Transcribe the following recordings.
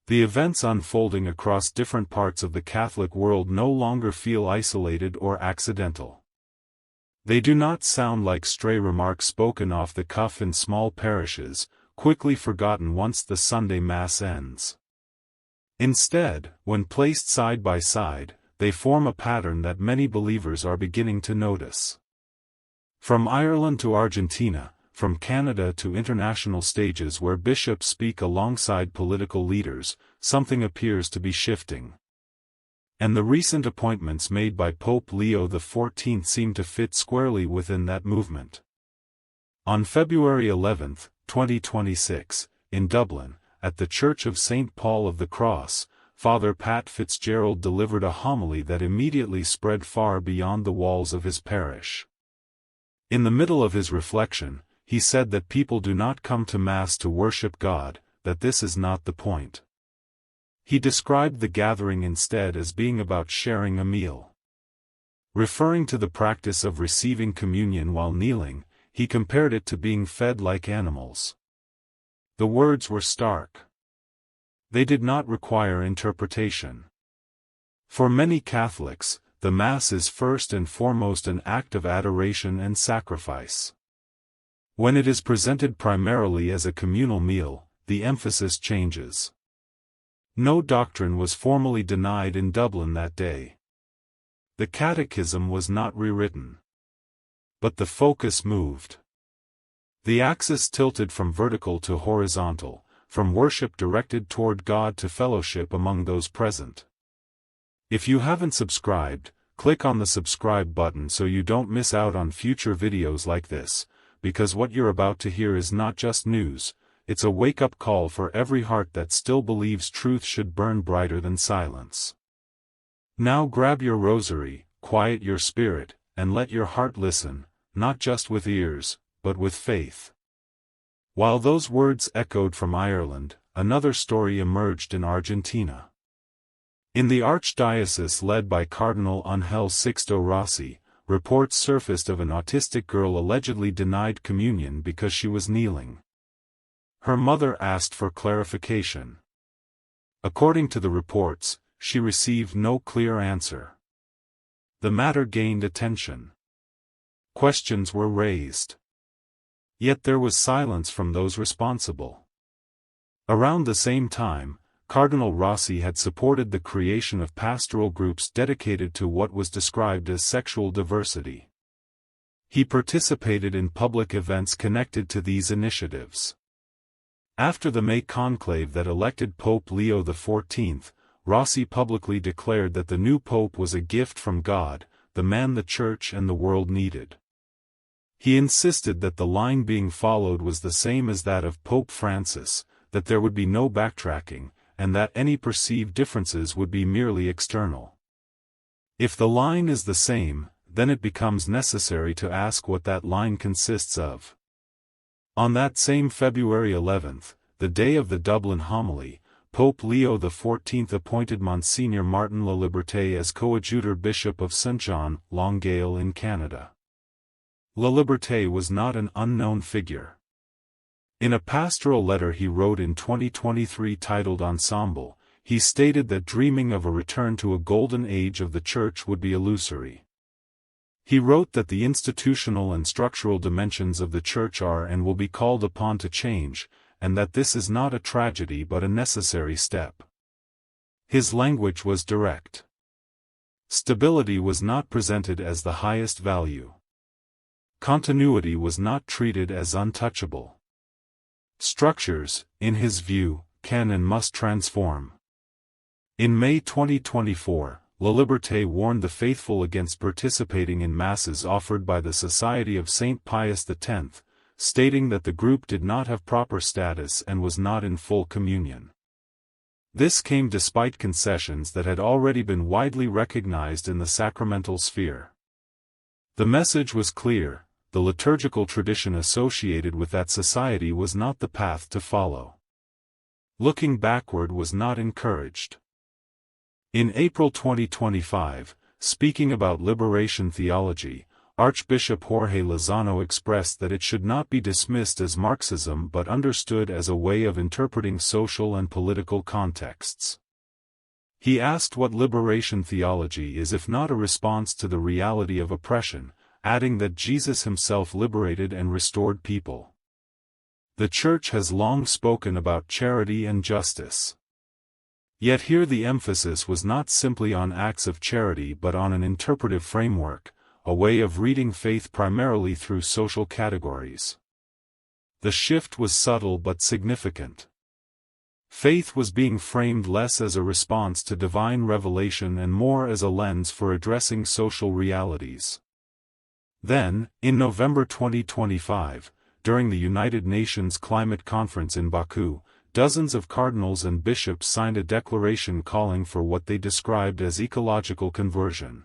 The events unfolding across different parts of the Catholic world no longer feel isolated or accidental. They do not sound like stray remarks spoken off the cuff in small parishes, quickly forgotten once the Sunday Mass ends. Instead, when placed side by side, they form a pattern that many believers are beginning to notice. From Ireland to Argentina, from Canada to international stages where bishops speak alongside political leaders, something appears to be shifting. And the recent appointments made by Pope Leo XIV seem to fit squarely within that movement. On February 11, 2026, in Dublin, at the Church of St. Paul of the Cross, Father Pat Fitzgerald delivered a homily that immediately spread far beyond the walls of his parish. In the middle of his reflection, he said that people do not come to Mass to worship God, that this is not the point. He described the gathering instead as being about sharing a meal. Referring to the practice of receiving communion while kneeling, he compared it to being fed like animals. The words were stark. They did not require interpretation. For many Catholics, the Mass is first and foremost an act of adoration and sacrifice. When it is presented primarily as a communal meal, the emphasis changes. No doctrine was formally denied in Dublin that day. The catechism was not rewritten. But the focus moved. The axis tilted from vertical to horizontal, from worship directed toward God to fellowship among those present. If you haven't subscribed, click on the subscribe button so you don't miss out on future videos like this, because what you're about to hear is not just news, it's a wake-up call for every heart that still believes truth should burn brighter than silence. Now grab your rosary, quiet your spirit, and let your heart listen, not just with ears, but with faith. While those words echoed from Ireland, another story emerged in Argentina. In the archdiocese led by Cardinal Ángel Sixto Rossi, reports surfaced of an autistic girl allegedly denied communion because she was kneeling. Her mother asked for clarification. According to the reports, she received no clear answer. The matter gained attention. Questions were raised. Yet there was silence from those responsible. Around the same time, Cardinal Rossi had supported the creation of pastoral groups dedicated to what was described as sexual diversity. He participated in public events connected to these initiatives. After the May conclave that elected Pope Leo XIV, Rossi publicly declared that the new pope was a gift from God, the man the Church and the world needed. He insisted that the line being followed was the same as that of Pope Francis, that there would be no backtracking, and that any perceived differences would be merely external. If the line is the same, then it becomes necessary to ask what that line consists of. On that same February 11th, the day of the Dublin homily, Pope Leo XIV appointed Monsignor Martin Laliberté as coadjutor Bishop of St. John, Longueuil in Canada. Laliberté was not an unknown figure. In a pastoral letter he wrote in 2023 titled Ensemble, he stated that dreaming of a return to a golden age of the Church would be illusory. He wrote that the institutional and structural dimensions of the Church are and will be called upon to change, and that this is not a tragedy but a necessary step. His language was direct. Stability was not presented as the highest value. Continuity was not treated as untouchable. Structures, in his view, can and must transform. In May 2024, Laliberté warned the faithful against participating in masses offered by the Society of St. Pius X, stating that the group did not have proper status and was not in full communion. This came despite concessions that had already been widely recognized in the sacramental sphere. The message was clear: the liturgical tradition associated with that society was not the path to follow. Looking backward was not encouraged. In April 2025, speaking about liberation theology, Archbishop Jorge Lozano expressed that it should not be dismissed as Marxism but understood as a way of interpreting social and political contexts. He asked what liberation theology is if not a response to the reality of oppression, adding that Jesus himself liberated and restored people. The Church has long spoken about charity and justice. Yet here the emphasis was not simply on acts of charity but on an interpretive framework, a way of reading faith primarily through social categories. The shift was subtle but significant. Faith was being framed less as a response to divine revelation and more as a lens for addressing social realities. Then, in November 2025, during the United Nations Climate Conference in Baku, dozens of cardinals and bishops signed a declaration calling for what they described as ecological conversion.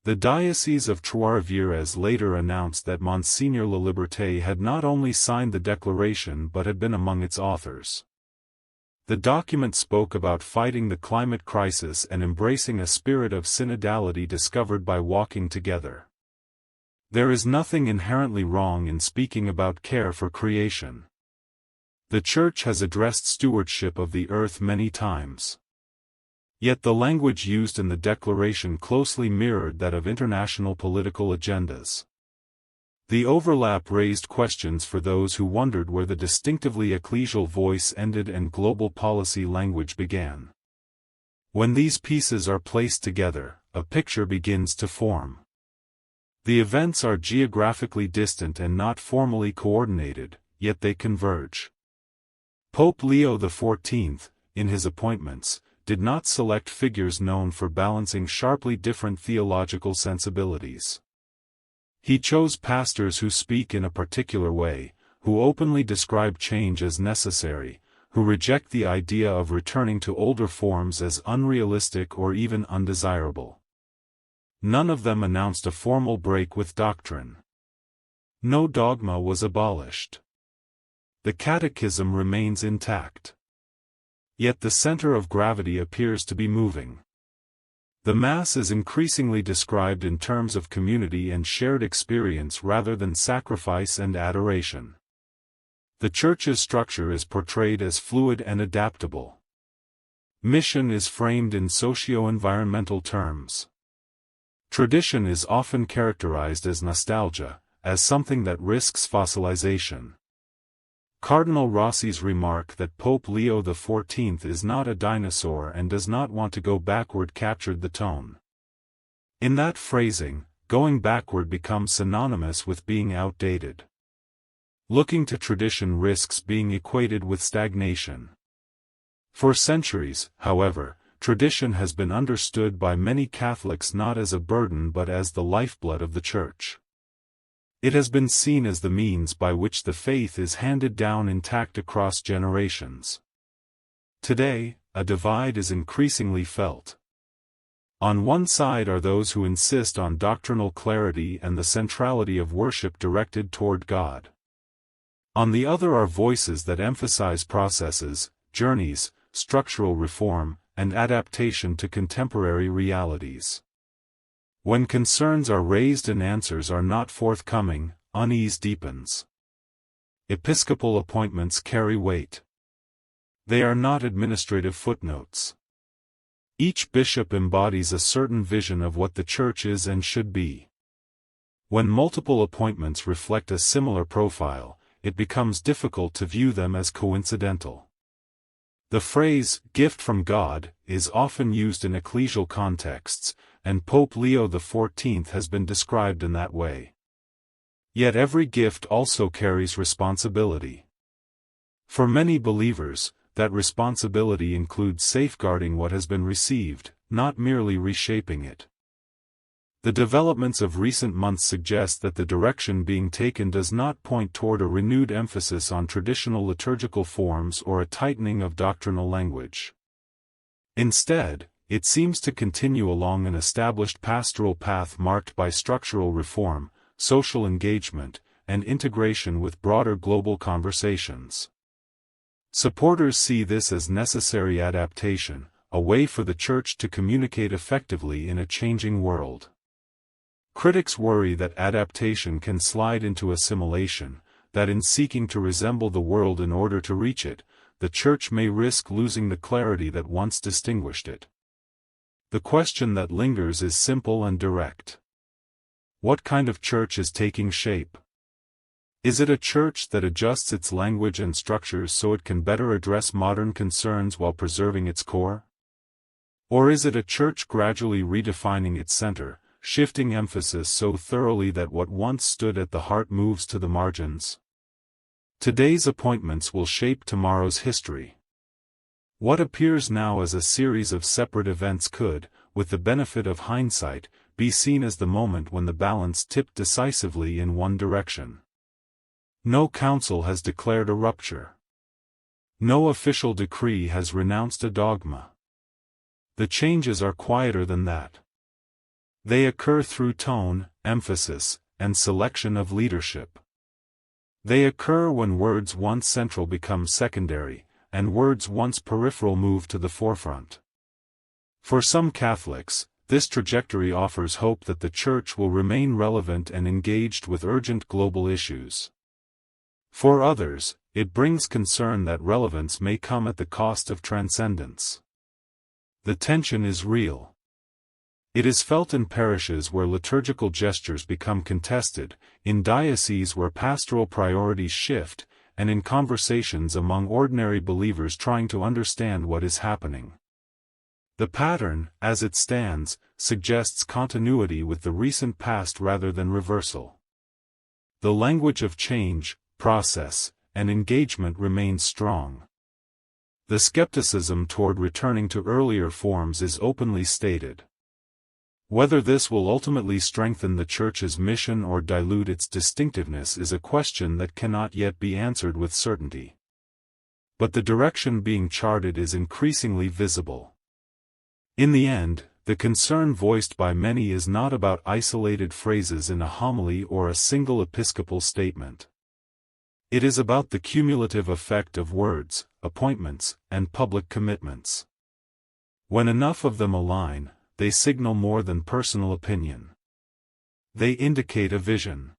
The Diocese of Trois-Rivières later announced that Monseigneur Laliberté had not only signed the declaration but had been among its authors. The document spoke about fighting the climate crisis and embracing a spirit of synodality discovered by walking together. There is nothing inherently wrong in speaking about care for creation. The Church has addressed stewardship of the earth many times. Yet the language used in the declaration closely mirrored that of international political agendas. The overlap raised questions for those who wondered where the distinctively ecclesial voice ended and global policy language began. When these pieces are placed together, a picture begins to form. The events are geographically distant and not formally coordinated, yet they converge. Pope Leo XIV, in his appointments, did not select figures known for balancing sharply different theological sensibilities. He chose pastors who speak in a particular way, who openly describe change as necessary, who reject the idea of returning to older forms as unrealistic or even undesirable. None of them announced a formal break with doctrine. No dogma was abolished. The catechism remains intact. Yet the center of gravity appears to be moving. The Mass is increasingly described in terms of community and shared experience rather than sacrifice and adoration. The Church's structure is portrayed as fluid and adaptable. Mission is framed in socio-environmental terms. Tradition is often characterized as nostalgia, as something that risks fossilization. Cardinal Rossi's remark that Pope Leo XIV is not a dinosaur and does not want to go backward captured the tone. In that phrasing, going backward becomes synonymous with being outdated. Looking to tradition risks being equated with stagnation. For centuries, however, tradition has been understood by many Catholics not as a burden but as the lifeblood of the Church. It has been seen as the means by which the faith is handed down intact across generations. Today, a divide is increasingly felt. On one side are those who insist on doctrinal clarity and the centrality of worship directed toward God. On the other are voices that emphasize processes, journeys, structural reform, and adaptation to contemporary realities. When concerns are raised and answers are not forthcoming, unease deepens. Episcopal appointments carry weight. They are not administrative footnotes. Each bishop embodies a certain vision of what the Church is and should be. When multiple appointments reflect a similar profile, it becomes difficult to view them as coincidental. The phrase, gift from God, is often used in ecclesial contexts, and Pope Leo XIV has been described in that way. Yet every gift also carries responsibility. For many believers, that responsibility includes safeguarding what has been received, not merely reshaping it. The developments of recent months suggest that the direction being taken does not point toward a renewed emphasis on traditional liturgical forms or a tightening of doctrinal language. Instead, it seems to continue along an established pastoral path marked by structural reform, social engagement, and integration with broader global conversations. Supporters see this as necessary adaptation, a way for the Church to communicate effectively in a changing world. Critics worry that adaptation can slide into assimilation, that in seeking to resemble the world in order to reach it, the Church may risk losing the clarity that once distinguished it. The question that lingers is simple and direct. What kind of church is taking shape? Is it a church that adjusts its language and structures so it can better address modern concerns while preserving its core? Or is it a church gradually redefining its center, shifting emphasis so thoroughly that what once stood at the heart moves to the margins? Today's appointments will shape tomorrow's history. What appears now as a series of separate events could, with the benefit of hindsight, be seen as the moment when the balance tipped decisively in one direction. No council has declared a rupture. No official decree has renounced a dogma. The changes are quieter than that. They occur through tone, emphasis, and selection of leadership. They occur when words once central become secondary, and words once peripheral move to the forefront. For some Catholics, this trajectory offers hope that the Church will remain relevant and engaged with urgent global issues. For others, it brings concern that relevance may come at the cost of transcendence. The tension is real. It is felt in parishes where liturgical gestures become contested, in dioceses where pastoral priorities shift, and in conversations among ordinary believers trying to understand what is happening. The pattern, as it stands, suggests continuity with the recent past rather than reversal. The language of change, process, and engagement remains strong. The skepticism toward returning to earlier forms is openly stated. Whether this will ultimately strengthen the Church's mission or dilute its distinctiveness is a question that cannot yet be answered with certainty. But the direction being charted is increasingly visible. In the end, the concern voiced by many is not about isolated phrases in a homily or a single episcopal statement. It is about the cumulative effect of words, appointments, and public commitments. When enough of them align, they signal more than personal opinion. They indicate a vision.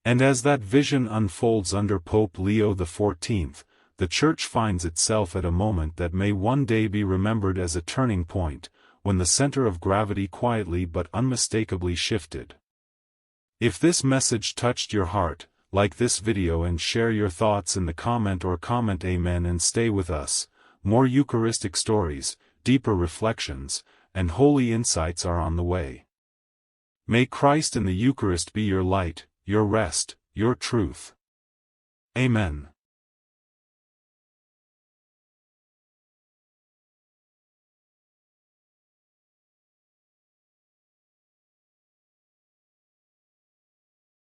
And as that vision unfolds under Pope Leo XIV, the Church finds itself at a moment that may one day be remembered as a turning point, when the center of gravity quietly but unmistakably shifted. If this message touched your heart, like this video and share your thoughts in the comment Amen and stay with us. More Eucharistic stories, deeper reflections, and holy insights are on the way. May Christ in the Eucharist be your light, your rest, your truth. Amen.